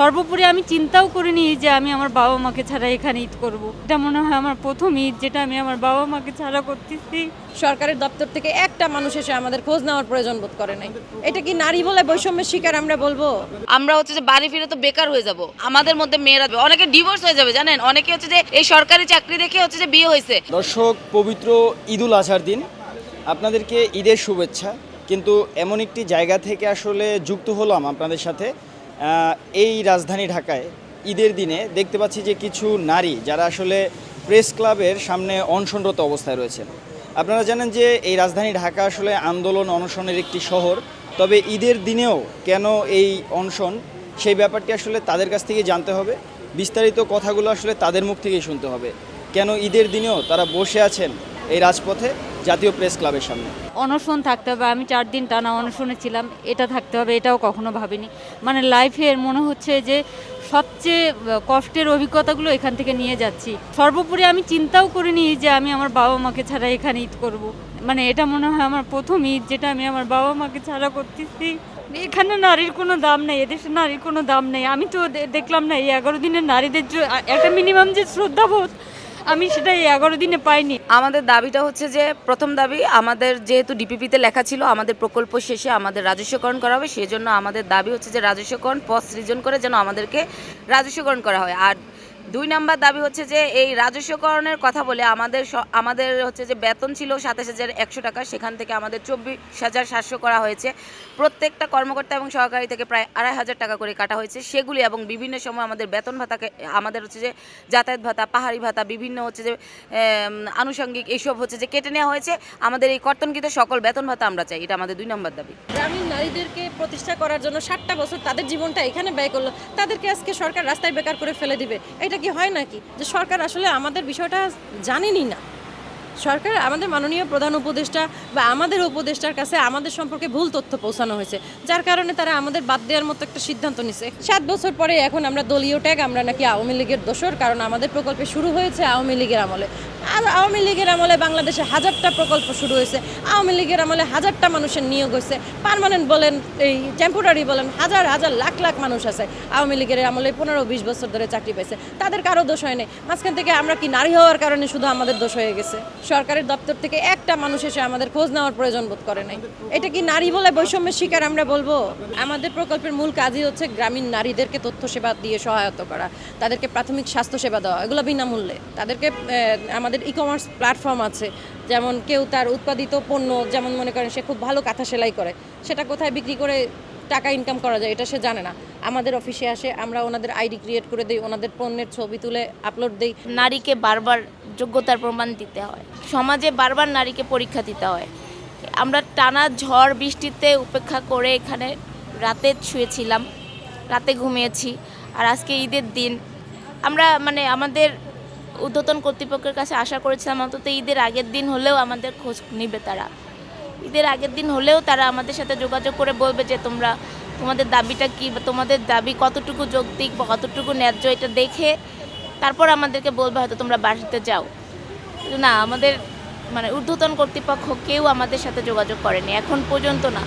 সর্বোপরি আমি চিন্তাও করিনি যে আমি আমার বাবা মাকে ছাড়া এখানে ঈদ করব। এটা মনে হয় আমার প্রথম ঈদ যেটা আমি আমার বাবা মাকে ছাড়া করতেছি। সরকারের দপ্তর থেকে একটা মানুষ এসে আমাদের খোঁজ নেওয়ার প্রয়োজন বোধ করে নাই। এটা কি নারী বলে বৈষম্যের শিকার আমরা বলবো? আমরা হচ্ছে যে বাড়ি ফিরে তো বেকার হয়ে যাব। আমাদের মধ্যে মেয়েরা অনেকে ডিভোর্স হয়ে যাবে, জানেন, অনেকে হচ্ছে যে এই সরকারি চাকরি দেখে হচ্ছে যে বিয়ে হয়েছে। দর্শক, পবিত্র ঈদুল আজহার দিন আপনাদেরকে ঈদের শুভেচ্ছা। কিন্তু এমন একটি জায়গা থেকে আসলে যুক্ত হলাম আপনাদের সাথে। এই রাজধানী ঢাকায় ঈদের দিনে দেখতে পাচ্ছি যে কিছু নারী যারা আসলে প্রেস ক্লাবের সামনে অনশনরত অবস্থায় রয়েছেন। আপনারা জানেন যে এই রাজধানী ঢাকা আসলে আন্দোলন অনশনের একটি শহর। তবে ঈদের দিনেও কেন এই অনশন, সেই ব্যাপারটি আসলে তাদের কাছ থেকে জানতে হবে। বিস্তারিত কথাগুলো আসলে তাদের মুখ থেকেই শুনতে হবে। কেন ঈদের দিনেও তারা বসে আছেন এই রাজপথে জাতীয় প্রেস ক্লাবের সামনে। অনশন থাকতে হবে, আমি 4 দিন টানা অনশনে ছিলাম, এটা থাকতে হবে এটাও কখনো ভাবিনি। মানে লাইফের মনে হচ্ছে যে সবচেয়ে কষ্টের অভিজ্ঞতাগুলো এখান থেকে নিয়ে যাচ্ছি। সর্বোপরি আমি চিন্তাও করিনি যে আমি আমার বাবা মাকে ছাড়া এখানে ঈদ করব। মানে এটা মনে হয় আমার প্রথম ঈদ যেটা আমি আমার বাবা মাকে ছাড়া করতেছি। এখানে নারীর কোনো দাম নেই, এদেশে নারীর কোনো দাম নেই। আমি তো দেখলাম না এই 11 দিনের নারীদের একটা মিনিমাম যে শ্রদ্ধাবোধ, আমি সেটা এই 11 দিনে পাইনি। আমাদের দাবিটা হচ্ছে যে প্রথম দাবি, আমাদের যেহেতু ডিপিপিতে লেখা ছিল আমাদের প্রকল্প শেষে আমাদের রাজস্বকরণ করা হবে, সেই জন্য আমাদের দাবি হচ্ছে যে রাজস্বকরণ পদ সৃজন করে যেন আমাদেরকে রাজস্বকরণ করা হয়। আর 2 নাম্বার দাবি হচ্ছে যে এই রাজস্বকরণের কথা বলে আমাদের হচ্ছে যে বেতন ছিল 27,100 টাকা, সেখান থেকে আমাদের 24,700 করা হয়েছে। প্রত্যেকটা কর্মকর্তা এবং সহকারী থেকে প্রায় 2,500 টাকা করে কাটা হয়েছে সেগুলি, এবং বিভিন্ন সময় আমাদের বেতন ভাতাকে, আমাদের হচ্ছে যে যাতায়াত ভাতা, পাহাড়ি ভাতা, বিভিন্ন হচ্ছে যে আনুষঙ্গিক এইসব হচ্ছে যে কেটে নেওয়া হয়েছে। আমাদের এই কর্তনকৃত সকল বেতন ভাতা আমরা চাই, এটা আমাদের 2 নম্বর দাবি। গ্রামীণ নারীদেরকে প্রতিষ্ঠা করার জন্য 60টা বছর তাদের জীবনটা এখানে ব্যয় করলো, তাদেরকে আজকে সরকার রাস্তায় বেকার করে ফেলে দিবে। এটা কি হয় নাকি? যে সরকার আসলে আমাদের বিষয়টা জানেনই না। সরকার, আমাদের মাননীয় প্রধান উপদেষ্টা বা আমাদের উপদেষ্টার কাছে আমাদের সম্পর্কে ভুল তথ্য পৌঁছানো হয়েছে, যার কারণে তারা আমাদের বাদ দেওয়ার মতো একটা সিদ্ধান্ত নিছে। 7 বছর পরে এখন আমরা দলীয় ট্যাগ, আমরা নাকি আওয়ামী লীগের দোসর, কারণ আমাদের প্রকল্পে শুরু হয়েছে আওয়ামী লীগের আমলে। আর আওয়ামী লীগের আমলে বাংলাদেশে 1000টা প্রকল্প শুরু হয়েছে, আওয়ামী লীগের আমলে 1000টা মানুষের নিয়োগ হয়েছে। পার্মানেন্ট বলেন, এই টেম্পোরারি বলেন, হাজার হাজার লাখ লাখ মানুষ আছে আওয়ামী লীগের আমলে 15-20 বছর ধরে চাকরি পেয়েছে। তাদের কারো দোষ হয় নাই। মাঝখান থেকে আমরা কি নারী হওয়ার কারণে শুধু আমাদের দোষ হয়ে গেছে? সরকারের দপ্তর থেকে একটা মানুষ এসে আমাদের খোঁজ নেওয়ার প্রয়োজন বোধ করে নাই। এটা কি নারী বলে বৈষম্যের শিকার আমরা বলবো? আমাদের প্রকল্পের মূল কাজই হচ্ছে গ্রামীণ নারীদেরকে তথ্য সেবা দিয়ে সহায়তা করা, তাদেরকে প্রাথমিক স্বাস্থ্য সেবা দেওয়া, এগুলো বিনামূল্যে। তাদেরকে আমাদের ই-কমার্স প্ল্যাটফর্ম আছে, যেমন কেউ তার উৎপাদিত পণ্য, যেমন মনে করেন সে খুব ভালো কাঁথা সেলাই করে, সেটা কোথায় বিক্রি করে টাকা ইনকাম করা যায় এটা সে জানে না। আমাদের অফিসে আসে, আমরা ওনাদের আইডি ক্রিয়েট করে দিই, ওনাদের পণ্যের ছবি তুলে আপলোড দিই। নারীকে বারবার যোগ্যতার প্রমাণ দিতে হয়, সমাজে বারবার নারীকে পরীক্ষা দিতে হয়। আমরা টানা ঝড় বৃষ্টিতে উপেক্ষা করে এখানে রাতে শুয়েছিলাম, রাতে ঘুমিয়েছি। আর আজকে ঈদের দিন আমরা আমাদের ঊর্ধ্বতন কর্তৃপক্ষের কাছে আশা করেছিলাম অন্তত ঈদের আগের দিন হলেও আমাদের খোঁজ নিবে তারা। ঈদের আগের দিন হলেও তারা আমাদের সাথে যোগাযোগ করে বলবে যে তোমাদের দাবিটা কী, বা তোমাদের দাবি কতটুকু যৌক্তিক বা কতটুকু ন্যায্য, এটা দেখে তারপর আমাদেরকে বলবে হয়তো তোমরা বাড়িতে যাও। না, আমাদের ঊর্ধ্বতন কর্তৃপক্ষ কেউ আমাদের সাথে যোগাযোগ করেনি এখন পর্যন্ত, না।